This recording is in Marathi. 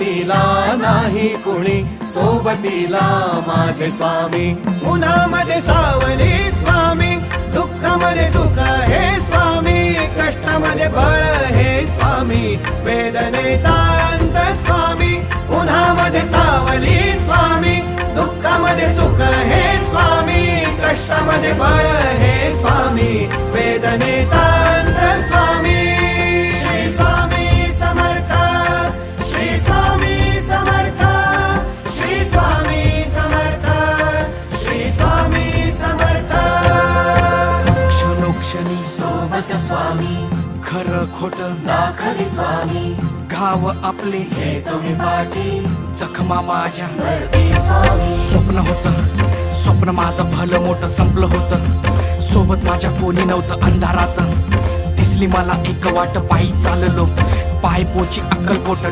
सोबतीला नाही कुणी, सोबतीला माझे स्वामी. उन्हामध्ये सावली स्वामी, दुःखामध्ये सुख हे स्वामी, कष्टामध्ये बळ हे स्वामी, वेदनेचा अंत स्वामी. उन्हामध्ये सावली स्वामी, दुःखामध्ये सुख हे स्वामी, कष्टामध्ये बळ हे स्वामी, वेदनेचा अंत स्वामी. श्री स्वामी समर्थ, श्री स्वामी समर्थ, श्री स्वामी समर्थ, श्री स्वामी समर्थ. क्षणोक्षणी सोबत स्वामी, खरं खोट दाखले स्वामी, घाव आपले हे तुम्ही पाठी जखमा माझ्या. भरती स्वामी. स्वप्न होतं, स्वप्न माझं भलं मोठं संपलं होतं. सोबत माझ्या कोणी नव्हतं अंधारात. दिसली मला एक वाट, पायी चाललो पाय पोची अक्कलकोट.